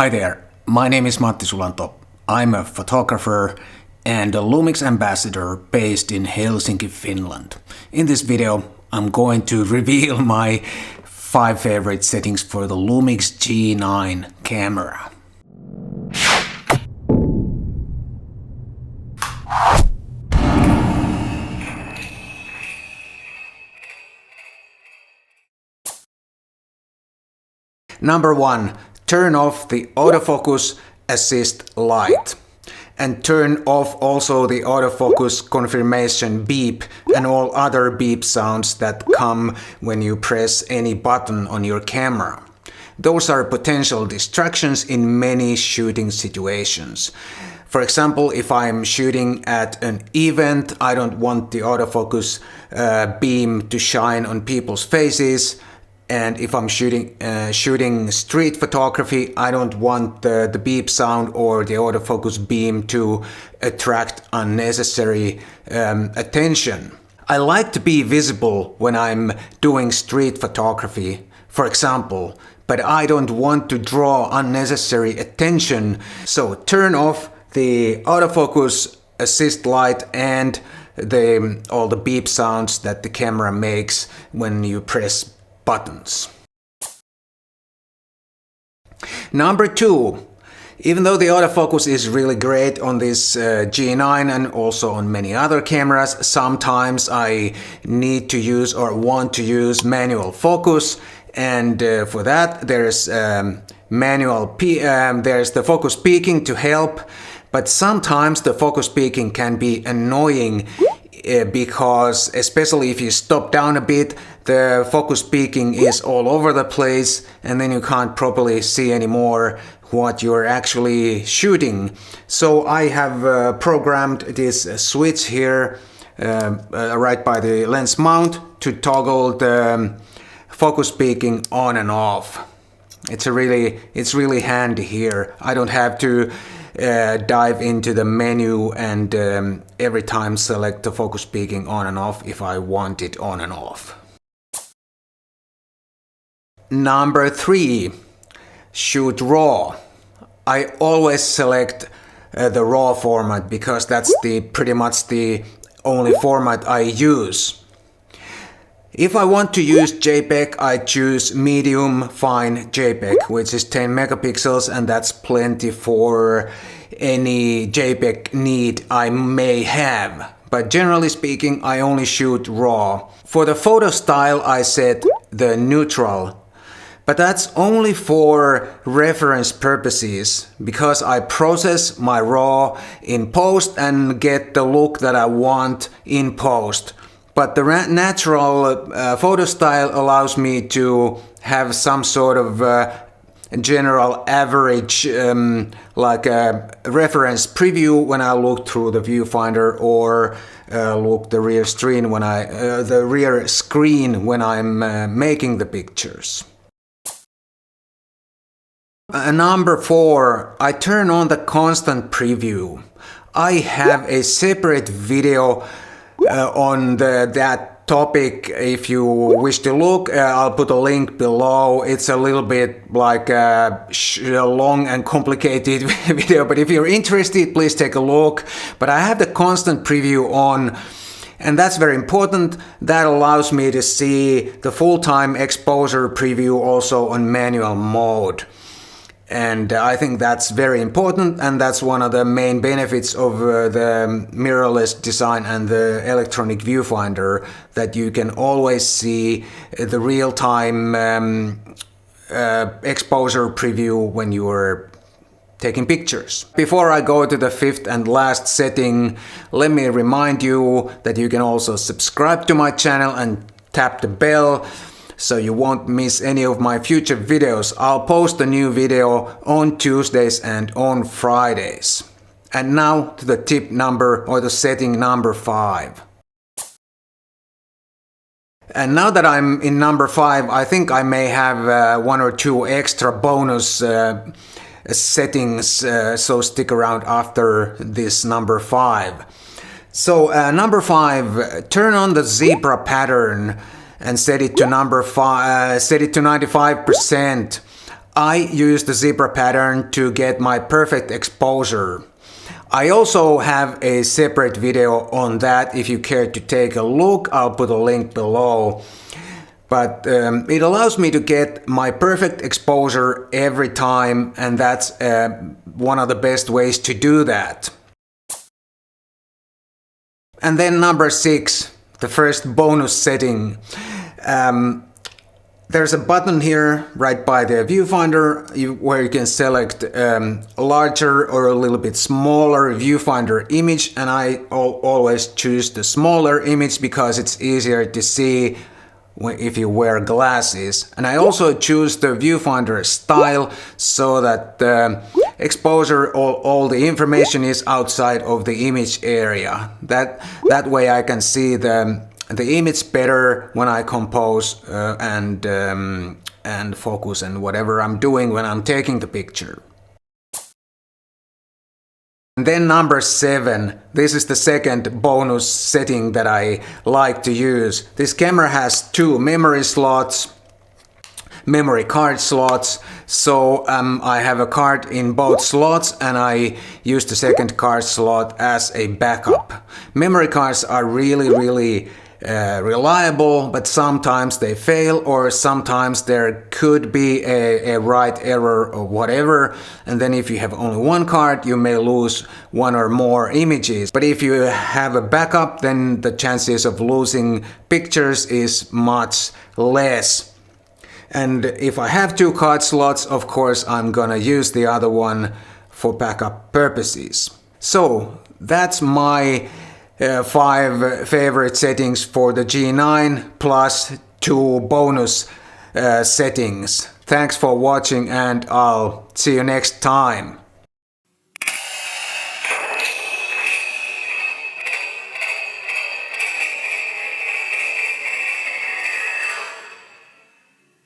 Hi there, my name is Matti Sulanto. I'm a photographer and a Lumix ambassador based in Helsinki, Finland. In this video, I'm going to reveal my 5 favorite settings for the Lumix G9 camera. Number 1. Turn off the autofocus assist light. And turn off also the autofocus confirmation beep and all other beep sounds that come when you press any button on your camera. Those are potential distractions in many shooting situations. For example, if I'm shooting at an event, I don't want the autofocus beam to shine on people's faces. And if I'm shooting street photography, I don't want the beep sound or the autofocus beam to attract unnecessary attention. I like to be visible when I'm doing street photography, for example, but I don't want to draw unnecessary attention. So turn off the autofocus assist light and all the beep sounds that the camera makes when you press buttons. Number 2. Even though the autofocus is really great on this G9 and also on many other cameras, sometimes I need to use or want to use manual focus, and for that there's there's the focus peaking to help, but sometimes the focus peaking can be annoying because especially if you stop down a bit, the focus peaking is all over the place and then you can't properly see anymore what you're actually shooting. So I have programmed this switch here right by the lens mount to toggle the focus peaking on and off. It's really handy here. I don't have to dive into the menu and every time select the focus peaking on and off if I want it on and off. Number 3. Shoot RAW. I always select the RAW format because that's pretty much the only format I use. If I want to use JPEG, I choose medium fine JPEG, which is 10 megapixels, and that's plenty for any JPEG need I may have. But generally speaking, I only shoot RAW. For the photo style, I set the neutral. But that's only for reference purposes, because I process my RAW in post and get the look that I want in post. But the natural photo style allows me to have some sort of general average like a reference preview when I look through the viewfinder or look the rear screen when I'm making the pictures. Number 4. I turn on the constant preview. I have a separate video on that topic. If you wish to look, I'll put a link below. It's a little bit like a long and complicated video, but if you're interested, please take a look. But I have the constant preview on, and that's very important. That allows me to see the full-time exposure preview also on manual mode. And I think that's very important, and that's one of the main benefits of the mirrorless design and the electronic viewfinder, that you can always see the real-time exposure preview when you are taking pictures. Before I go to the 5th and last setting, let me remind you that you can also subscribe to my channel and tap the bell so you won't miss any of my future videos. I'll post a new video on Tuesdays and on Fridays. And now to the the setting number 5. And now that I'm in number 5, I think I may have 1 or 2 extra bonus settings, so stick around after this number 5. So number 5, turn on the zebra pattern and set it to 95%. I use the zebra pattern to get my perfect exposure. I also have a separate video on that. If you care to take a look, I'll put a link below. But it allows me to get my perfect exposure every time, and that's one of the best ways to do that. And then number 6, the first bonus setting. There's a button here right by the viewfinder where you can select a larger or a little bit smaller viewfinder image, and I always choose the smaller image because it's easier to see if you wear glasses. And I also choose the viewfinder style so that the exposure, all the information is outside of the image area. That way I can see the image better when I compose and focus and whatever I'm doing when I'm taking the picture. And then number 7, this is the second bonus setting that I like to use. This camera has 2 memory card slots, so I have a card in both slots and I use the second card slot as a backup. Memory cards are really reliable, but sometimes they fail, or sometimes there could be a write error or whatever, and then if you have only one card you may lose one or more images. But if you have a backup, then the chances of losing pictures is much less. And if I have 2 card slots, of course I'm gonna use the other one for backup purposes. So that's my 5 favorite settings for the G9 plus 2 bonus settings. Thanks for watching, and I'll see you next time.